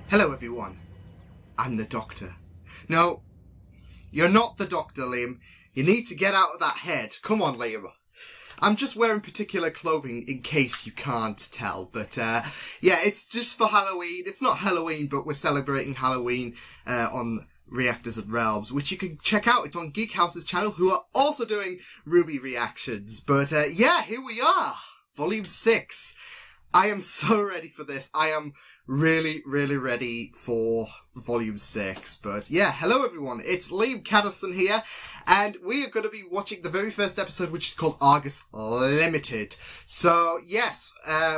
Hello everyone, I'm the Doctor. No, you're not the Doctor, Liam. You need to get out of that head. Come on, Liam. I'm just wearing particular clothing in case you can't tell, but yeah, it's just for Halloween. It's not Halloween, but we're celebrating Halloween on Reactors and Realms, which you can check out. It's on Geek House's channel, who are also doing RWBY reactions. But yeah, here we are, Volume 6. I am so ready for this. I am really ready for Volume 6. But yeah, hello everyone, it's Liam Catterson here, and we are going to be watching the very first episode, which is called Argus Limited. So yes,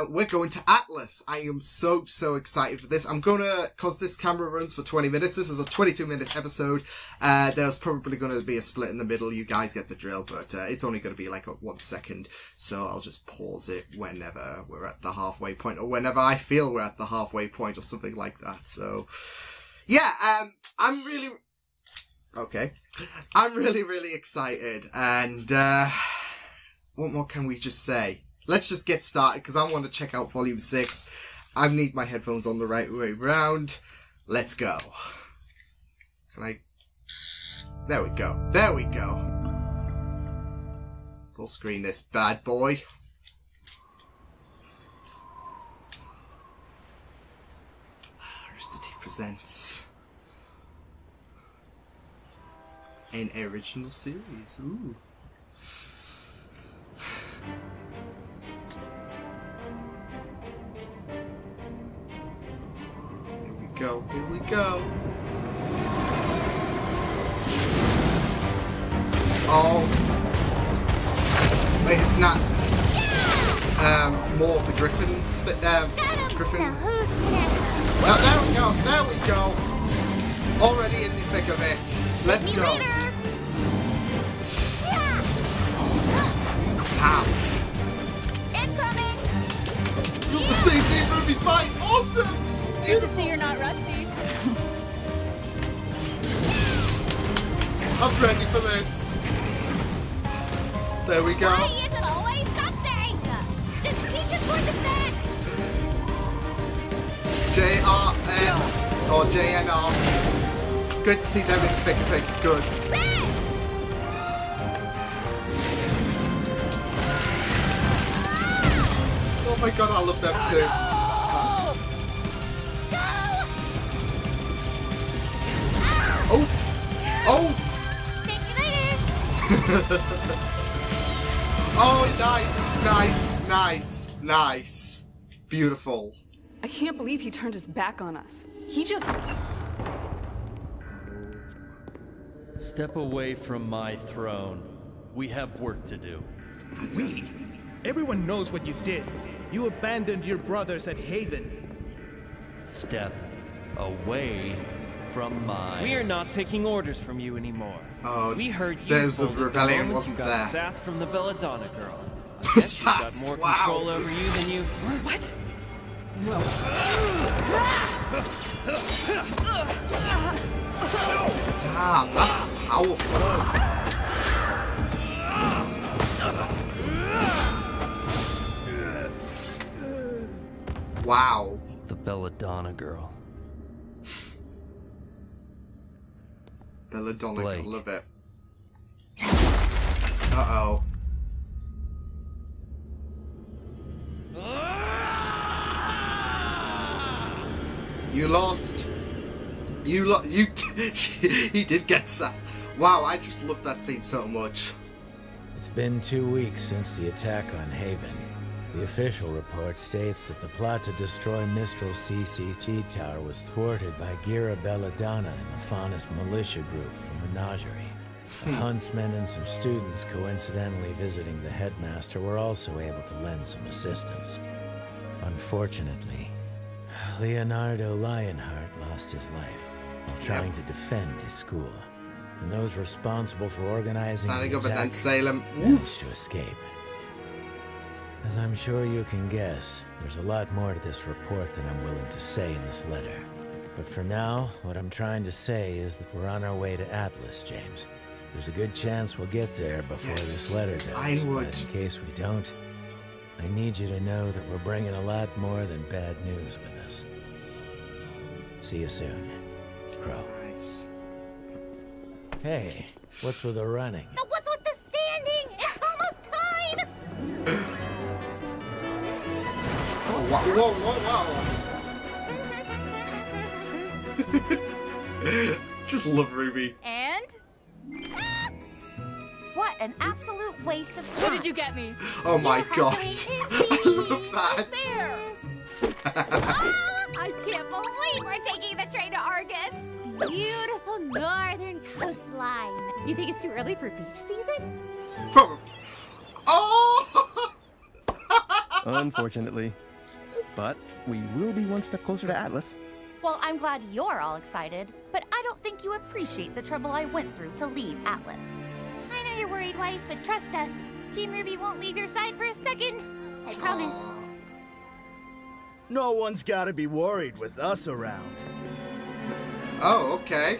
we're going to Atlas. I am so excited for this. I'm gonna, cause this camera runs for 20 minutes, this is a 22-minute episode, there's probably going to be a split in the middle, you guys get the drill, but it's only going to be like 1 second, so I'll just pause it whenever we're at the halfway point, or whenever I feel we're at the halfway point, or something like that. So yeah, I'm really excited, and what more can we just say? Let's just get started, because I want to check out Volume 6. I need my headphones on the right way round. Let's go. Can I? There we go. There we go. Full screen this bad boy. Rooster presents an original series. Ooh. Here we go. Here we go. Oh. Wait, it's not. More of the Griffins. Griffin. Oh, there we go. There we go. Already in the thick of it. Let's go. Ow. Incoming. The same team RWBY fight. Awesome. Good to see you're not rusty. I'm ready for this. There we go. Why is it always something? Just keep it toward the back. JRN or JNR. Good to see them in thick of things. Good. Oh my god, I love them too. Oh! Oh! Thank you later. Oh, nice. Beautiful. I can't believe he turned his back on us. He just... Step away from my throne. We have work to do. We? Everyone knows what you did. You abandoned your brothers at Haven. Step away from my... We are not taking orders from you anymore. Oh, we heard you there's a pulled the rebellion, moment wasn't you there? got sass from the Belladonna girl. I guess she's got Sass, more wow. control over you than you... What? No. Damn, that's powerful. Wow. The Belladonna girl. Belladonna, I Blake. love it. Uh-oh. You lost. He did get sass. Wow, I just love that scene so much. It's been 2 weeks since the attack on Haven. The official report states that the plot to destroy Mistral's CCT tower was thwarted by Gira Belladonna and the Faunus militia group from Menagerie. The huntsmen and some students coincidentally visiting the headmaster were also able to lend some assistance. Unfortunately, Leonardo Lionheart lost his life while trying to defend his school, and those responsible for organizing the Standing up and then attack Salem. managed to escape. As I'm sure you can guess, there's a lot more to this report than I'm willing to say in this letter. But for now, what I'm trying to say is that we're on our way to Atlas, James. There's a good chance we'll get there before this letter does, but in case we don't, I need you to know that we're bringing a lot more than bad news with us. See you soon, Crow. Nice. Hey, what's with the running? So what's with the standing? It's almost time! Oh, whoa, whoa, whoa. Just love Ruby. And? What an absolute waste of time. What did you get me? Oh my You have god. to wait and I see. love that. Fair. Ah, I can't believe we're taking the train to Argus. Beautiful northern coastline. You think it's too early for beach season? Probably. Oh! Unfortunately. But we will be one step closer to Atlas. Well, I'm glad you're all excited, but I don't think you appreciate the trouble I went through to leave Atlas. I know you're worried, Weiss, but trust us. Team RWBY won't leave your side for a second. I promise. No one's gotta be worried with us around. Oh, okay.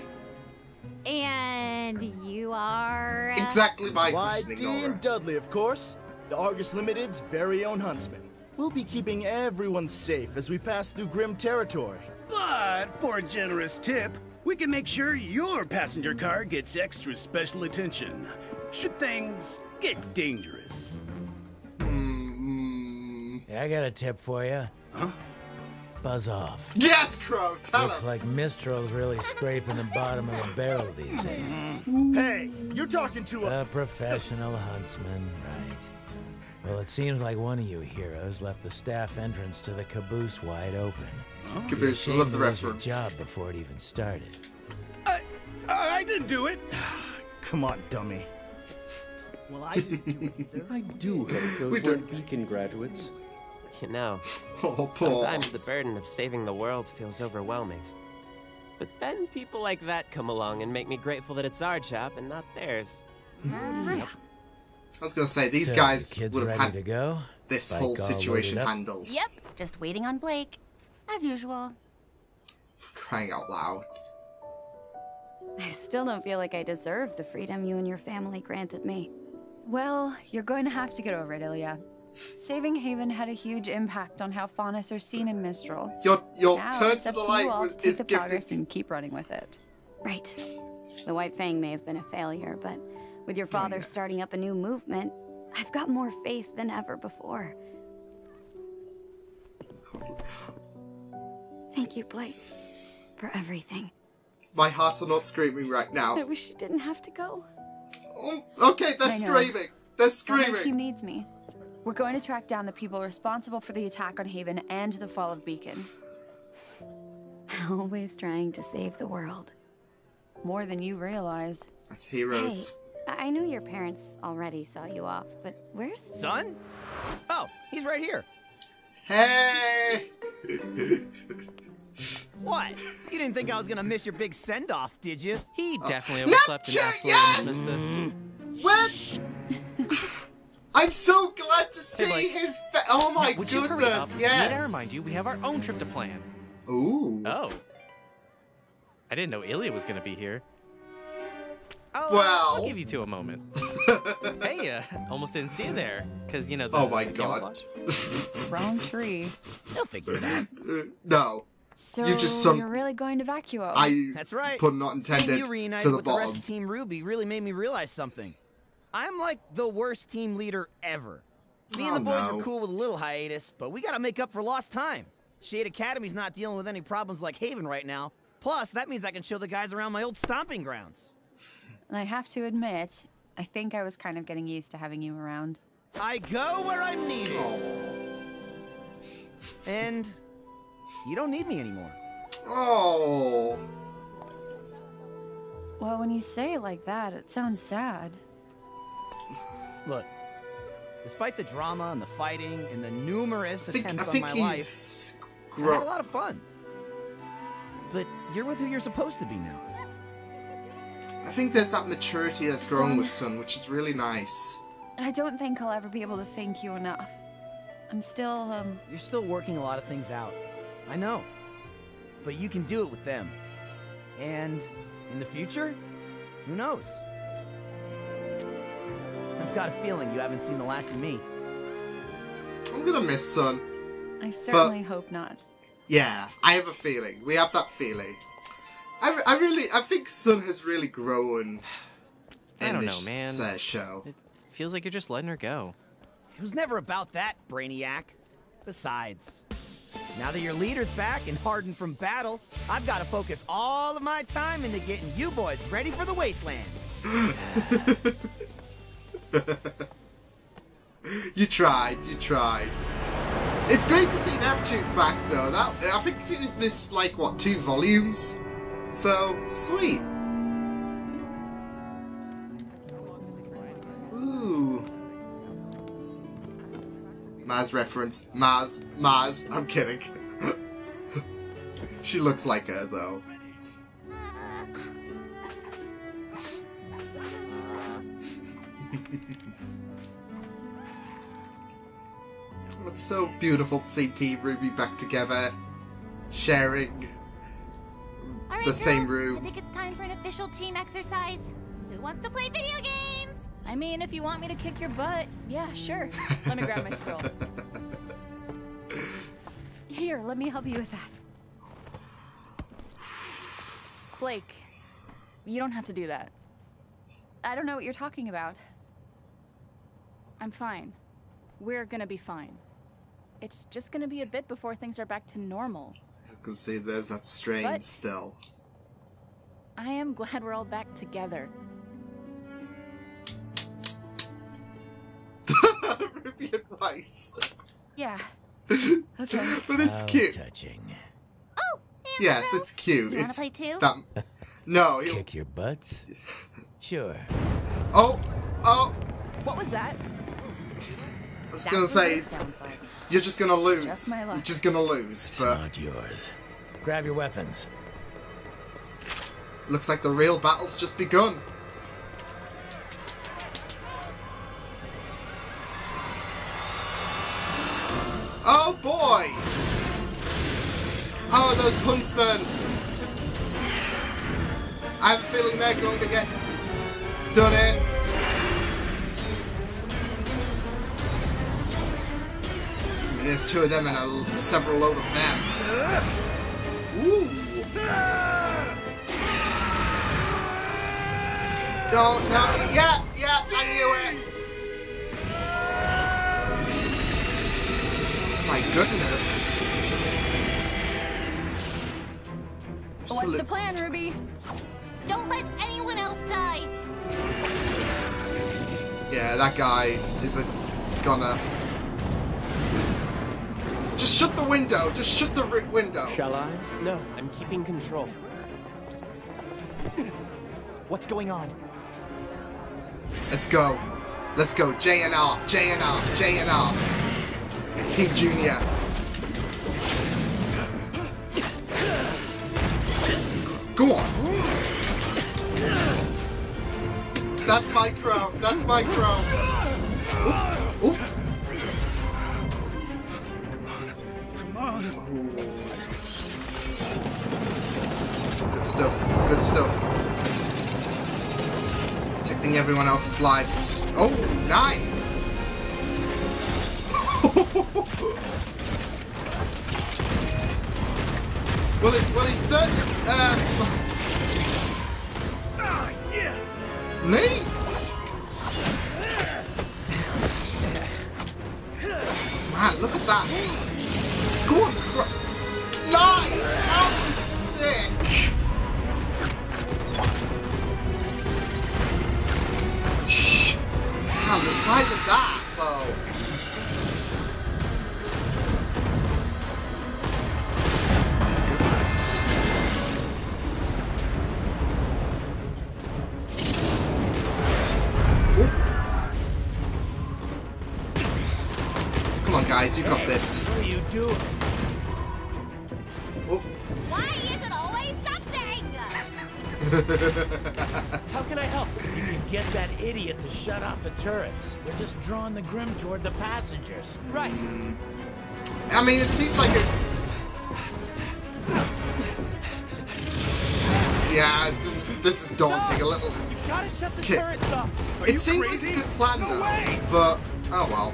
And you are... Exactly my Why, questioning, Dean Nora. Dudley, of course. The Argus Limited's very own huntsman. We'll be keeping everyone safe as we pass through grim territory. But for a generous tip, we can make sure your passenger car gets extra special attention should things get dangerous. Yeah, I got a tip for you. Huh? Buzz off. Yes, Crow, tell Looks him. like Mistral's really scraping the bottom of the barrel these days. Hey, you're talking to a... A professional huntsman, right. Well, it seems like one of you heroes left the staff entrance to the caboose wide open. Caboose, I Shame love the to lose your reference. job before it even started. I didn't do it. Come on, dummy. Well, I didn't do it either. I do hope We those were do. Beacon graduates. You know, Oh, poor. sometimes the burden of saving the world feels overwhelming. But then people like that come along and make me grateful that it's our job and not theirs. I was gonna say, these So, guys the kids would have ready to had go? this Bike whole all situation loaded up? handled. Yep, just waiting on Blake. As usual. For crying out loud. I still don't feel like I deserve the freedom you and your family granted me. Well, you're going to have to get over it, Ilya. Saving Haven had a huge impact on how Faunus are seen in Mistral. Your Now turn it's to up the to light you all was, to take is the progress gifted. and keep running with it. Right. The White Fang may have been a failure, but with your father starting up a new movement, I've got more faith than ever before. Thank you, Blake, for everything. My hearts are not screaming right I now. wish you didn't have to go. Oh, okay, they're I know. screaming. They're Now my team screaming. needs me. We're going to track down the people responsible for the attack on Haven and the fall of Beacon. Always trying to save the world. More than you realize. That's heroes. Hey, I knew your parents already saw you off, but where's... Son? Oh, he's right here. Hey! What? You didn't think I was gonna miss your big send-off, did you? He definitely Neptune, overslept and absolutely yes! missed this. What? I'm so glad to see Blake, his oh my Would you hurry up? goodness, yes! Need I remind you, we have our own trip to plan. Ooh. Oh. I didn't know Ilya was gonna be here. Well. I'll give you two a moment. Hey, almost didn't see you there. Because, you know, the Oh my god. Wrong tree. They'll figure it out. No. So You just some- you're really going to Vacuo? That's right. put not Seeing intended you reunited to the with the rest bottom. of Team RWBY really made me realize something. I'm like the worst team leader ever. Me and the boys no. were cool with a little hiatus, but we gotta make up for lost time. Shade Academy's not dealing with any problems like Haven right now. Plus, that means I can show the guys around my old stomping grounds. And I have to admit, I think I was kind of getting used to having you around. I go where I'm needed. And you don't need me anymore. Oh. Well, when you say it like that, it sounds sad. Look, despite the drama and the fighting and the numerous I attempts think on my he's life, I had a lot of fun. But you're with who you're supposed to be now. I think there's that maturity that's growing with Sun, which is really nice. I don't think I'll ever be able to thank you enough. I'm still, You're still working a lot of things out. I know. But you can do it with them. And in the future, who knows? I've got a feeling you haven't seen the last of me. I'm gonna miss Sun. I certainly hope not. Yeah, I have a feeling. We have that feeling. I think Sun has really grown in I don't this know, man. show. It feels like you're just letting her go. It was never about that, Brainiac. Besides, now that your leader's back and hardened from battle, I've got to focus all of my time into getting you boys ready for the wastelands. You tried. It's great to see Neptune back, though. I think it was missed, like, what, 2 volumes? So, sweet. Ooh. Maz reference. Maz. I'm kidding. She looks like her, though. It's so beautiful to see Team RWBY back together, sharing the same room. I think it's time for an official team exercise. Who wants to play video games? I mean, if you want me to kick your butt, yeah, sure. Let me grab my scroll. Here, let me help you with that. Blake, you don't have to do that. I don't know what you're talking about. I'm fine. We're gonna be fine. It's just gonna be a bit before things are back to normal. I can see there's that strain But still. I am glad we're all back together. RWBY advice. Yeah. Okay. But it's cute. Touching. Oh, Yes, it's cute. You wanna play too? No. Kick your butts? Sure. Oh. What was that? I was gonna say, you're just gonna lose. Just my luck. You're just gonna lose, It's but not yours. Grab your weapons. looks like the real battle's just begun. Oh boy! Oh, those huntsmen! I have a feeling they're going to get done in. And there's 2 of them and several load of them. Ooh! Don't know. Yeah, I knew it. My goodness. What's the plan, RWBY? Don't let anyone else die. Yeah, that guy isn't gonna. Just shut the window. Just shut the window. Shall I? No, I'm keeping control. What's going on? Let's go. Let's go. JNR. Team Junior. Go on. That's my crown. Ooh. Come on. Good stuff. Protecting everyone else's lives. Oh, nice. Well, he said, Yes. Neat. Man, look at that. Go on, nice. That was sick. Man, the size of that, though. Guys, you got this. What are you doing? Oh. Why is it always something? How can I help? You can get that idiot to shut off the turrets. We're just drawing the Grim toward the passengers. Right. I mean, it seems like a... Yeah, this is daunting a little. You gotta shut the turrets off. It seemed like a good plan though, but oh well.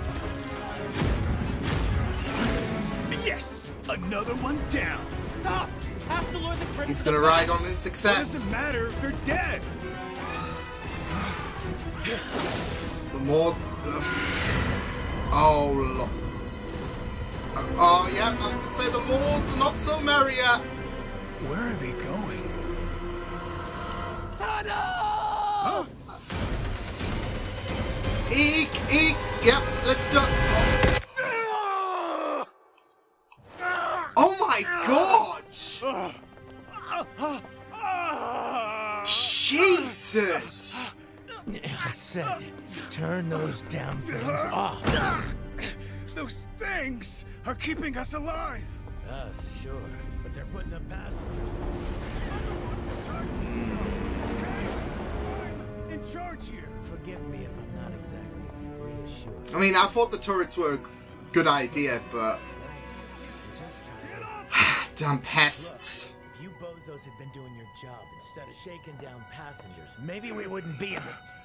Yes. Another one down. Stop! Have to lure the criminals. He's gonna ride on his What success. does it matter if they're dead? The more... oh, look. Oh, yeah, I was gonna say the more, the not so merrier. Where are they going? Tunnel! Huh? Eek, eek. Yep, let's do it. Oh my god! Jesus! I said, turn those damn things off. Those things are keeping us alive. Us, sure, but they're putting the passengers In charge here. Forgive me if I'm not exactly reassured. I mean, I thought the turrets were a good idea, but... damn pests. If you bozos had been doing your job instead of shaking down passengers, maybe we wouldn't be in this.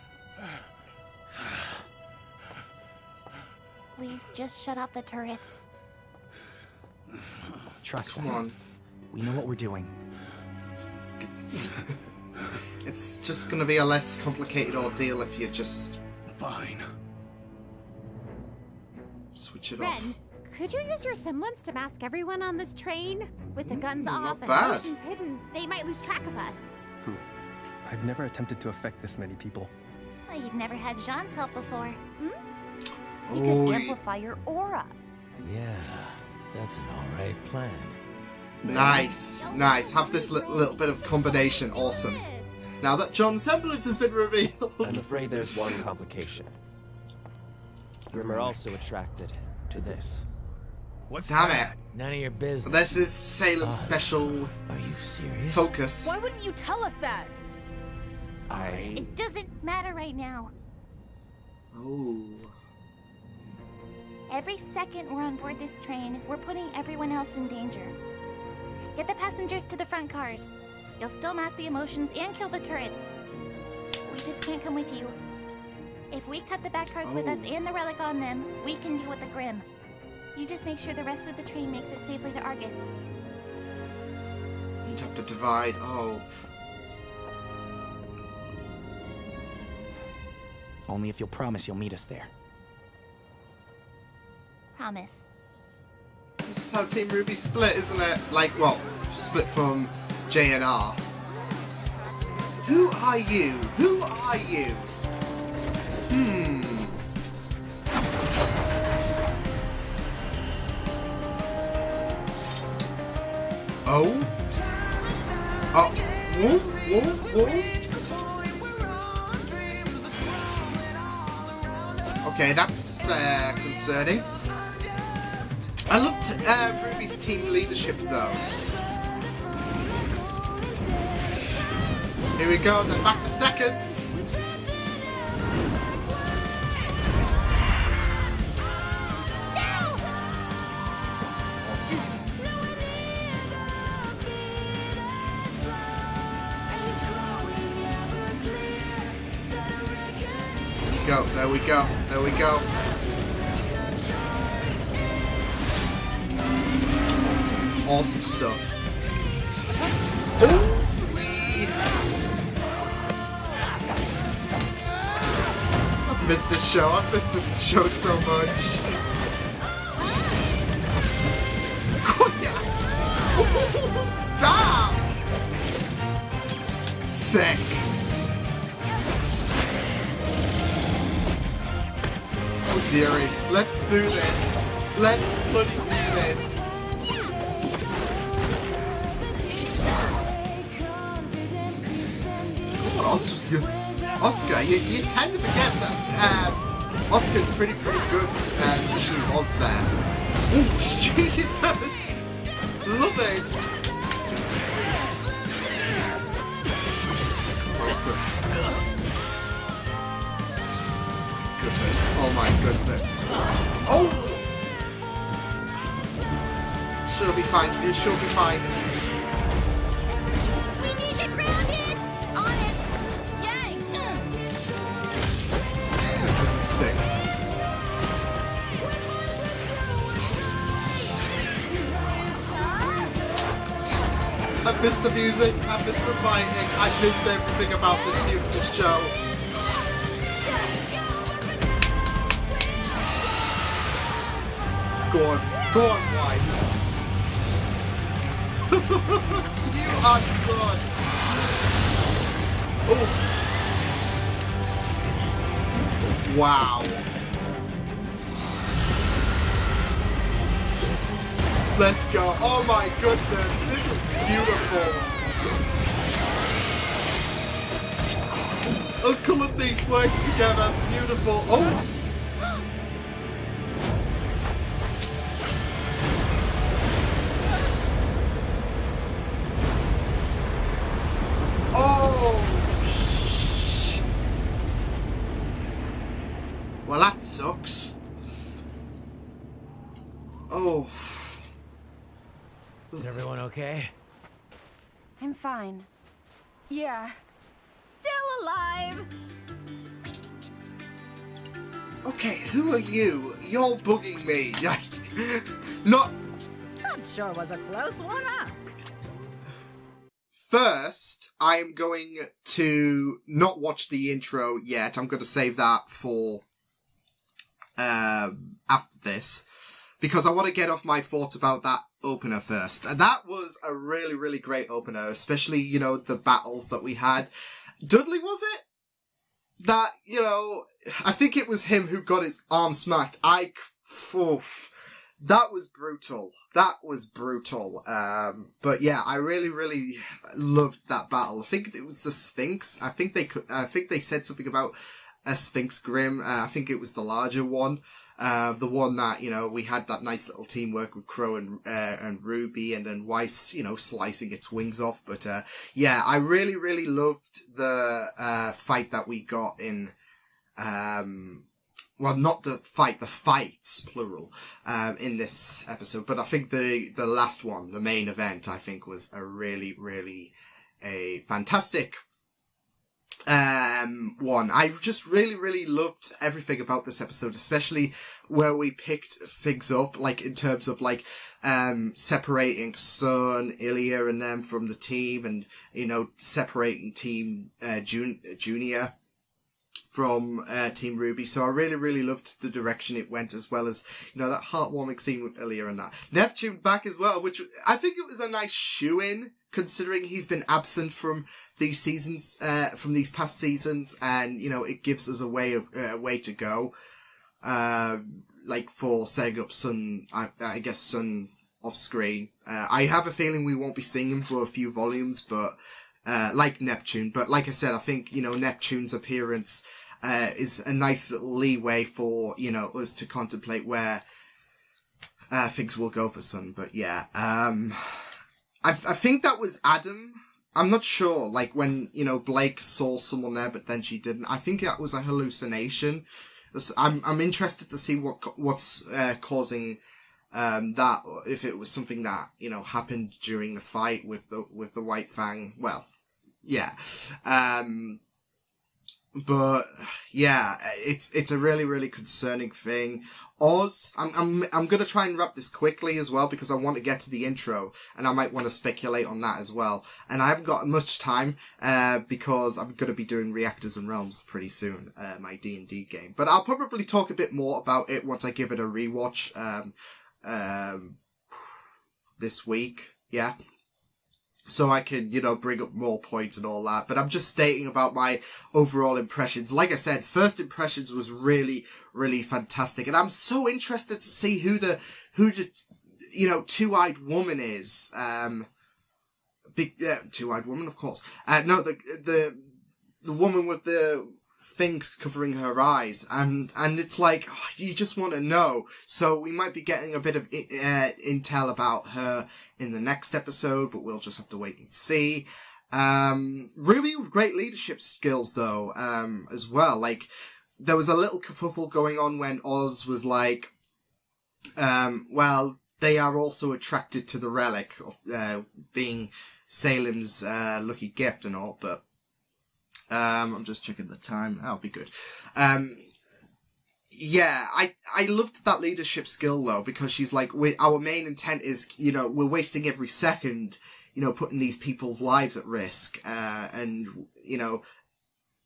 Please just shut off the turrets. Trust Come us. on. We know what we're doing. It's just gonna be a less complicated ordeal if you just... Fine. switch it off. Ren, could you use your semblance to mask everyone on this train? With the guns off and bad. motions hidden, they might lose track of us. I've never attempted to affect this many people. Well, you've never had Jean's help before. You Oh, could yeah. amplify your aura. Yeah, that's an alright plan. Nice, nice. Have this little bit of combination. Awesome. Now that John's semblance has been revealed. I'm afraid there's one complication. Grim are also attracted to this. What's Damn that? it. None of your business. This is Salem's special Are you serious? focus. Why wouldn't you tell us that? It doesn't matter right now. Oh. Every second we're on board this train, we're putting everyone else in danger. Get the passengers to the front cars. You'll still mask the emotions and kill the turrets. We just can't come with you. If we cut the back cars with us and the relic on them, we can deal with the Grim. You just make sure the rest of the train makes it safely to Argus. You'd have to divide. Oh. Only if you'll promise you'll meet us there. Promise. This is how Team RWBY split, isn't it? Like, well, split from J and R. Who are you? Who are you? Oh? Oh. Whoa, whoa, whoa. Okay, that's concerning. I loved RWBY's team leadership, though. Here we go, they're back for seconds. Awesome. There we go, there we go. Awesome, awesome stuff. Oh, I've missed this show, I've missed this show so much. Damn! Sick. Oh dearie, let's do this. Let's bloody do this. Oscar, you tend to forget that Oscar's pretty good, especially in Oz there. Oh Jesus! Love it! Goodness, oh my goodness. Oh! She'll be fine, she'll be fine. We need to ground it! On it! Yay! This is sick. missed the music, I missed the fighting, I missed everything about this beautiful show. Go on, Weiss. You are done. Oh. Wow. Let's go. Oh my goodness, this is beautiful. Uncle and niece working together, beautiful. Oh. Well, that sucks. Oh. Is everyone okay? I'm fine. Yeah. Still alive! Okay, who are you? You're bugging me. Not... That sure was a close one, huh? First, I'm going to not watch the intro yet. I'm going to save that for after this, because I want to get off my thoughts about that opener first. And that was a really, really great opener, especially, you know, the battles that we had. Dudley, was it? That, you know, I think it was him who got his arm smacked. That was brutal. That was brutal. But yeah, I really, really loved that battle. I think it was the Sphinx. I think they said something about a Sphinx Grim. I think it was the larger one. The one that, you know, we had that nice little teamwork with Crow and RWBY, and then Weiss, you know, slicing its wings off. But, yeah, I really, really loved the, fight that we got in, well, not the fight, the fights, plural, in this episode. But I think the last one, the main event, I think was a really, really a fantastic one. I just really, really loved everything about this episode, especially where we picked things up, like, in terms of, like, separating Sun, Ilya and them from the team, and, you know, separating Team, Junior from, Team RWBY. So I really, really loved the direction it went, as well as, you know, that heartwarming scene with Ilya and that. Neptune back as well, which I think it was a nice shoe-in, considering he's been absent from these seasons, from these past seasons, and, you know, it gives us a way to go, like, for setting up Sun, I guess Sun off screen. I have a feeling we won't be seeing him for a few volumes, but, like Neptune, but like I said, I think, you know, Neptune's appearance, is a nice little leeway for, you know, us to contemplate where, things will go for Sun, but yeah, I think that was Adam. I'm not sure, like, when, you know, Blake saw someone there, but then she didn't. I think that was a hallucination. I'm interested to see what's causing, that, if it was something that, you know, happened during the fight with the White Fang. Well, yeah. But yeah, it's a really, really concerning thing. Oz, I'm gonna try and wrap this quickly as well, because I want to get to the intro, and I might want to speculate on that as well. And I haven't got much time, because I'm gonna be doing Reactors and Realms pretty soon, my D&D game. But I'll probably talk a bit more about it once I give it a rewatch, this week, yeah. So I can, you know, bring up more points and all that. But I'm just stating about my overall impressions. Like I said, first impressions was really, really fantastic. And I'm so interested to see who the, you know, two-eyed woman is. Two-eyed woman, of course. No, the woman with the things covering her eyes. And it's like, oh, you just want to know. So we might be getting a bit of intel about her in the next episode, but we'll just have to wait and see. RWBY with great leadership skills, though, as well. Like, there was a little kerfuffle going on when Oz was like, well, they are also attracted to the relic of being Salem's lucky gift and all, but I'm just checking the time. That'll be good. Yeah, I loved that leadership skill, though, because she's like, our main intent is, you know, we're wasting every second putting these people's lives at risk, and,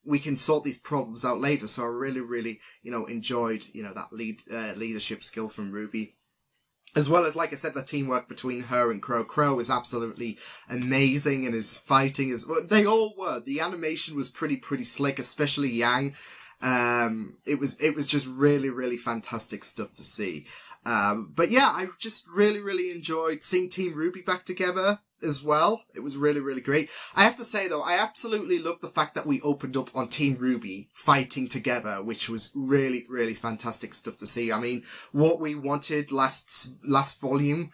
we can sort these problems out later. So I really, really, enjoyed, that leadership skill from RWBY. As well as, like I said, the teamwork between her and Crow. Crow is absolutely amazing, and his fighting is... Well, they all were. The animation was pretty slick, especially Yang. It was just really, really fantastic stuff to see. But yeah, I just really, really enjoyed seeing Team RWBY back together as well. It was really, really great. I have to say, though, I absolutely love the fact that we opened up on Team RWBY fighting together, which was really, really fantastic stuff to see. I mean, what we wanted last volume,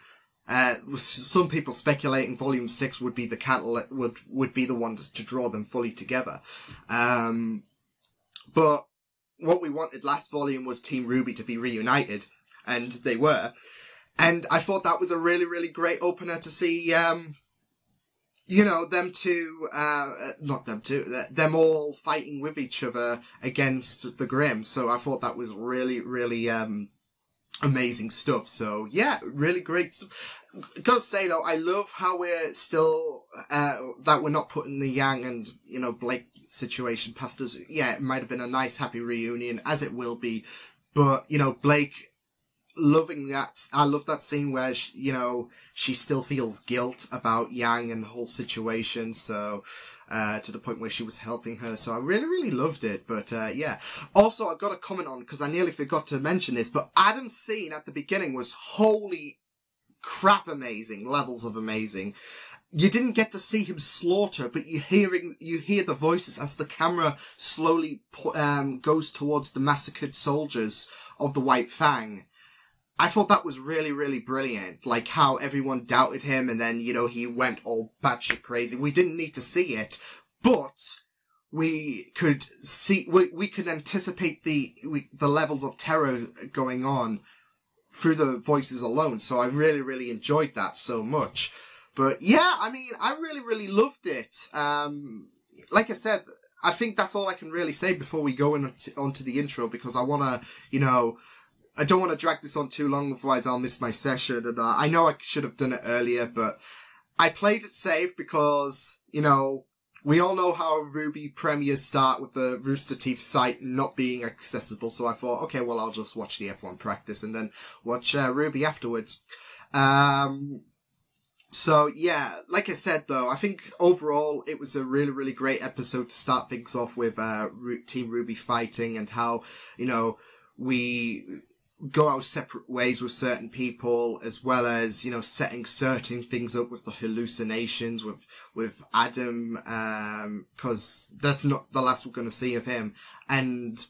was some people speculating Volume 6 would be the catalyst, would be the one to draw them fully together. But what we wanted last volume was Team RWBY to be reunited, and they were. And I thought that was a really, really great opener to see, them all fighting with each other against the Grimm. So I thought that was really, really, amazing stuff. So yeah, really great stuff. Gotta say though, I love how we're still, that we're not putting the Yang and, Blake situation past us. Yeah, it might have been a nice, happy reunion, as it will be. But, Blake, loving that. I love that scene where she still feels guilt about Yang and the whole situation, so to the point where she was helping her. So I really, really loved it. But yeah, also I got a comment on, because I nearly forgot to mention this, but Adam's scene at the beginning was holy crap amazing, levels of amazing. You didn't get to see him slaughter, but you hear the voices as the camera slowly goes towards the massacred soldiers of the White Fang. I thought that was really, really brilliant. Like how everyone doubted him, and then, he went all batshit crazy. We didn't need to see it, but we could see, we could anticipate the levels of terror going on through the voices alone. So I really, really enjoyed that so much. But yeah, I mean, I really, really loved it. Like I said, I think that's all I can really say before we go onto the intro, because I want to, I don't want to drag this on too long, otherwise I'll miss my session. And I know I should have done it earlier, but I played it safe because, we all know how RWBY premieres start with the Rooster Teeth site not being accessible. So I thought, okay, well, I'll just watch the F1 practice and then watch RWBY afterwards. So yeah, like I said though, I think overall it was a really, really great episode to start things off with Team RWBY fighting, and how, we go our separate ways with certain people, as well as, setting certain things up with the hallucinations with Adam, cause that's not the last we're going to see of him. And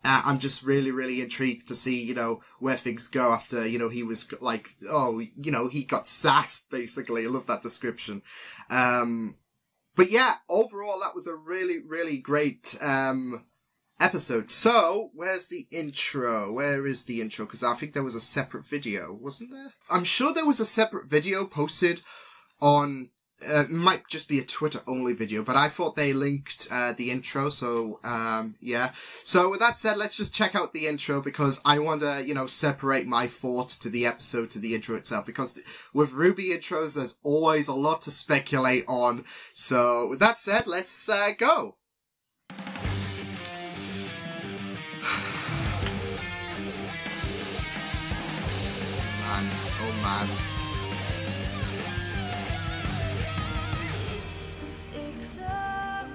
I'm just really, really intrigued to see, where things go after, he was like, he got sassed, basically. I love that description. But yeah, overall, that was a really, really great, episode. So, where's the intro? Where is the intro? Because I think there was a separate video, wasn't there? I'm sure there was a separate video posted on, it might just be a Twitter-only video, but I thought they linked the intro, so, yeah. So, with that said, let's just check out the intro, because I want to, separate my thoughts to the episode, to the intro itself, because with RWBY intros, there's always a lot to speculate on. So, with that said, let's go. Oh man.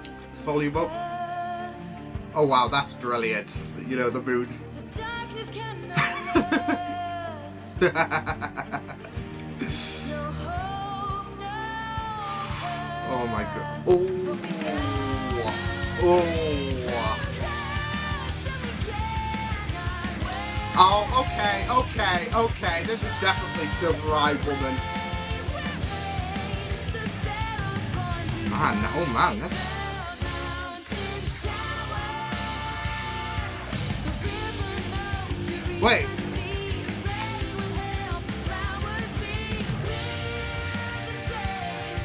Let's volume up. Oh wow, that's brilliant. The moon. Oh my god. Oh, okay. This is definitely Silver Eye Woman. Man, oh man, that's... Wait.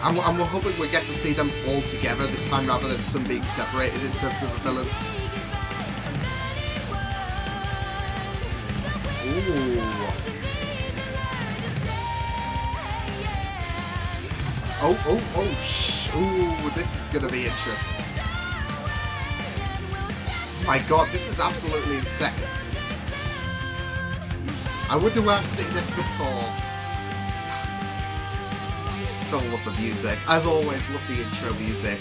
I'm hoping we get to see them all together this time, rather than some being separated in terms of the villains. Ooh. Ooh, this is gonna be interesting. My god, this is absolutely sick. I wonder where I've seen this before. Don't love the music. As always, love the intro music.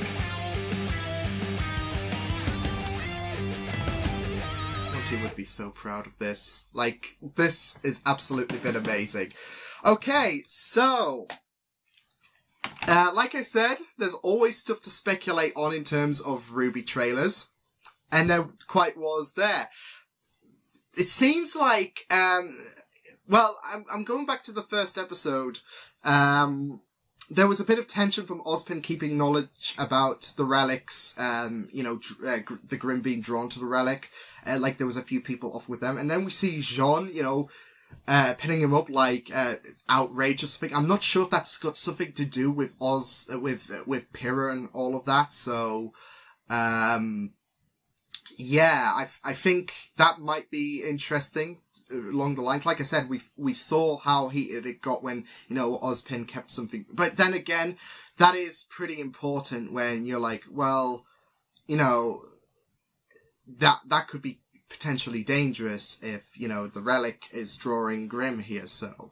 Monty would be so proud of this. Like, this has absolutely been amazing. Okay, so... like I said, there's always stuff to speculate on in terms of RWBY trailers. And there quite was there. It seems like, well, I'm going back to the first episode. There was a bit of tension from Ozpin keeping knowledge about the relics, you know, the Grimm being drawn to the relic. Like there was a few people off with them. And then we see Jean, you know, pinning him up like, outrage or something. I'm not sure if that's got something to do with with Pyrrha and all of that. So, yeah, I think that might be interesting along the lines. Like I said, we saw how heated it got when, you know, Ozpin kept something. But then again, that is pretty important when you're like, well, you know, that could be potentially dangerous if, you know, the relic is drawing Grimm here. So,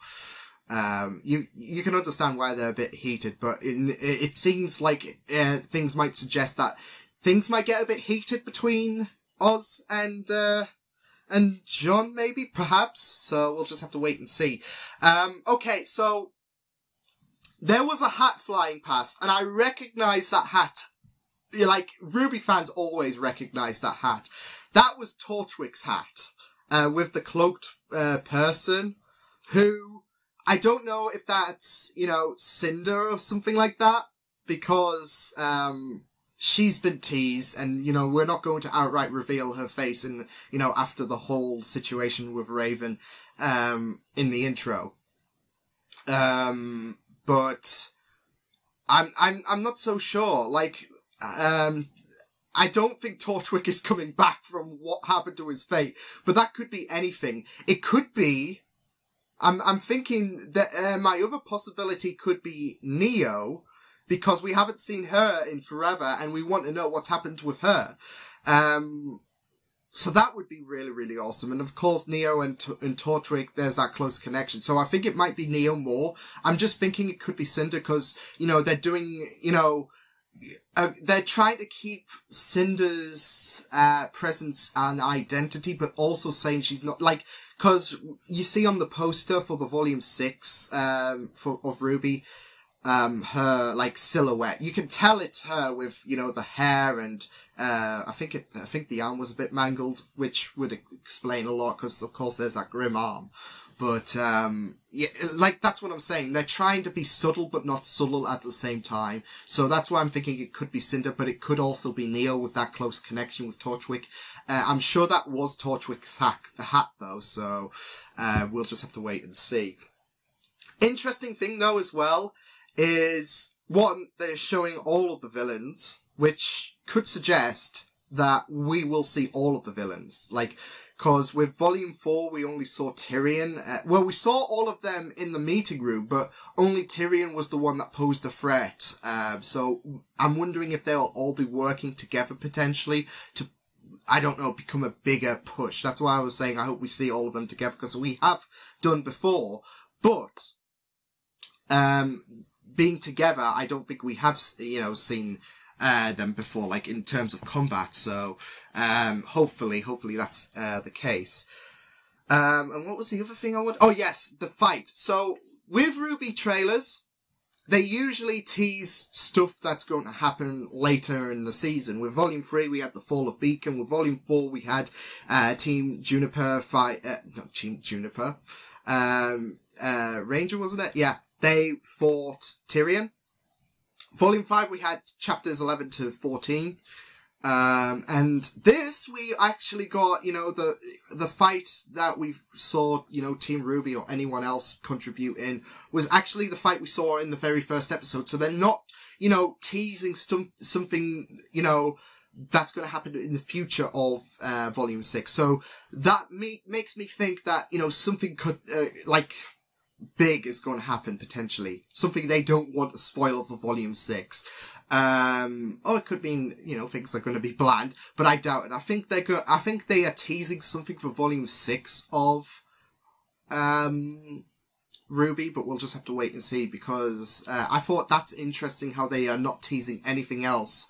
you can understand why they're a bit heated, but it seems like, things might suggest that things might get a bit heated between Oz and John, maybe, perhaps. So we'll just have to wait and see. Okay, so there was a hat flying past, and I recognise that hat. Like, RWBY fans always recognise that hat. That was Torchwick's hat, with the cloaked person, who, I don't know if that's, you know, Cinder or something like that, because, she's been teased, and, you know, we're not going to outright reveal her face in, you know, after the whole situation with Raven, in the intro. But I'm not so sure. Like, I don't think Torchwick is coming back from what happened to his fate, but that could be anything. It could be, I'm thinking that, my other possibility could be Neo, because we haven't seen her in forever, and we want to know what's happened with her. So that would be really, really awesome. And of course, Neo and Torchwick, there's that close connection. So I think it might be Neo more. I'm just thinking it could be Cinder, because, you know, they're doing, you know, they're trying to keep Cinder's, presence and identity, but also saying she's not, like, because you see on the poster for the Volume 6, of RWBY, her, like, silhouette. You can tell it's her with, you know, the hair and, I think the arm was a bit mangled, which would explain a lot, because, of course, there's that Grimm arm. But, yeah, like, that's what I'm saying. They're trying to be subtle, but not subtle at the same time. So that's why I'm thinking it could be Cinder, but it could also be Neo with that close connection with Torchwick. I'm sure that was Torchwick's hat, though, so, we'll just have to wait and see. Interesting thing, though, as well, is one, they're showing all of the villains, which could suggest that we will see all of the villains. Like, cause with Volume 4, we only saw Tyrion. Well, we saw all of them in the meeting room, but only Tyrion was the one that posed a threat. So I'm wondering if they'll all be working together potentially to, I don't know, become a bigger push. That's why I was saying I hope we see all of them together, because we have done before, but, being together, I don't think we have, you know, seen them before, like, in terms of combat, so, hopefully that's, the case. And what was the other thing I wanted? Oh, yes, the fight. So, with RWBY trailers, they usually tease stuff that's going to happen later in the season. With Volume 3, we had the Fall of Beacon. With Volume 4, we had, Team Juniper fight, not Team Juniper, Ranger, wasn't it? Yeah. They fought Tyrion. Volume 5, we had chapters 11 to 14. And this, we actually got, you know, the fight that we saw, you know, Team RWBY or anyone else contribute in was actually the fight we saw in the very first episode. So they're not, you know, teasing something, you know, that's going to happen in the future of, Volume 6. So that makes me think that, you know, something could, like, big is going to happen potentially. Something they don't want to spoil for Volume 6. Or it could mean, you know, things are going to be bland, but I doubt it. I think they are teasing something for Volume 6 of RWBY, but we'll just have to wait and see, because I thought that's interesting how they are not teasing anything else.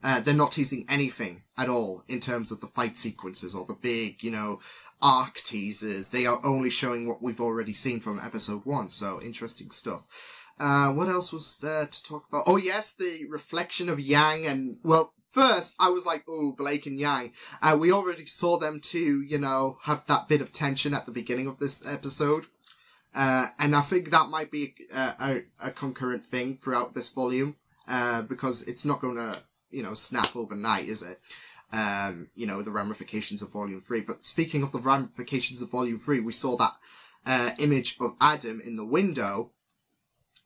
They're not teasing anything at all in terms of the fight sequences or the big, you know, arc teasers. They are only showing what we've already seen from episode 1, so interesting stuff. What else was there to talk about? Oh yes, the reflection of Yang and, well, first I was like, oh, Blake and Yang. We already saw them two, you know, have that bit of tension at the beginning of this episode. And I think that might be a concurrent thing throughout this volume, because it's not going to, you know, snap overnight, is it? You know, the ramifications of Volume 3. But speaking of the ramifications of Volume 3, we saw that image of Adam in the window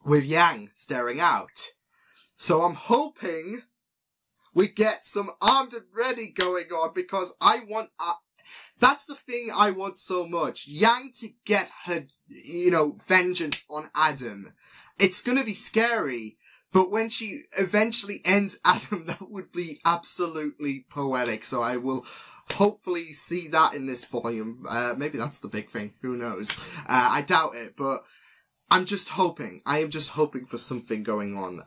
with Yang staring out. So I'm hoping we get some Armed and Ready going on, because I want... that's the thing I want so much. Yang to get her, you know, vengeance on Adam. It's gonna be scary, but when she eventually ends Adam, that would be absolutely poetic. So I will hopefully see that in this volume. Maybe that's the big thing. Who knows? I doubt it, but I'm just hoping. I am just hoping for something going on.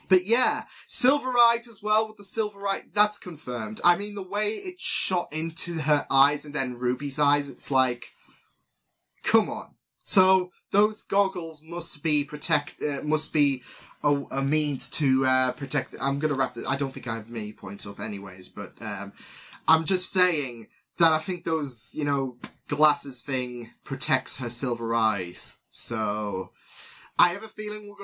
But yeah, Silver Eyes as well with the Silver Eye, that's confirmed. I mean, the way it shot into her eyes and then RWBY's eyes, it's like, come on. So those goggles must be a means to protect. I'm gonna wrap this. I don't think I have many points up anyways, but I'm just saying that I think those, you know, glasses thing protects her silver eyes. So I have a feeling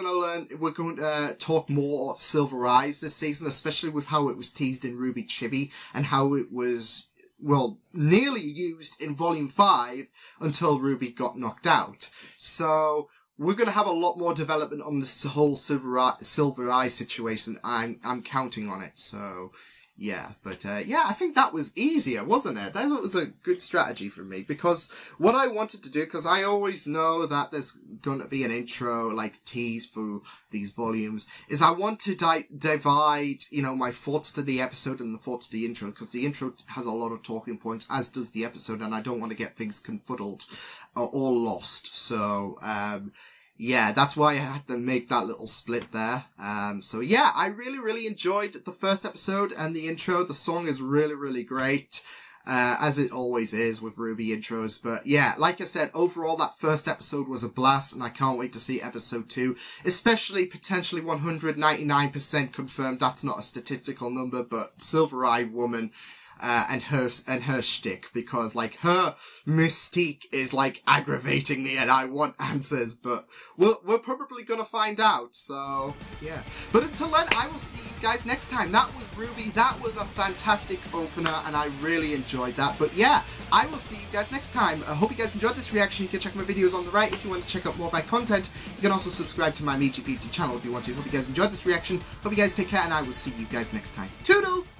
we're going to talk more Silver Eyes this season, especially with how it was teased in RWBY Chibi and how it was, well, nearly used in Volume 5 until RWBY got knocked out. So we're going to have a lot more development on this whole Silver Eye situation. I'm counting on it. So yeah, but yeah, I think that was easier, wasn't it? That was a good strategy for me, because what I wanted to do, because I always know that there's going to be an intro, like, tease for these volumes, is I want to divide, you know, my thoughts to the episode and the thoughts to the intro, because the intro has a lot of talking points, as does the episode, and I don't want to get things confuddled or lost. So, yeah, that's why I had to make that little split there. So yeah, I really, really enjoyed the first episode and the intro. The song is really, really great, as it always is with RWBY intros. But yeah, like I said, overall that first episode was a blast, and I can't wait to see episode 2, especially potentially 199% confirmed. That's not a statistical number, but Silver Eye Woman, and her shtick, because like her mystique is like aggravating me and I want answers, but we're probably gonna find out. So yeah, but until then, I will see you guys next time. That was RWBY. That was a fantastic opener and I really enjoyed that. But yeah, I will see you guys next time. I hope you guys enjoyed this reaction. You can check my videos on the right if you want to check out more of my content. You can also subscribe to my MeGPT channel if you want to. Hope you guys enjoyed this reaction. Hope you guys take care, and I will see you guys next time. Toodles!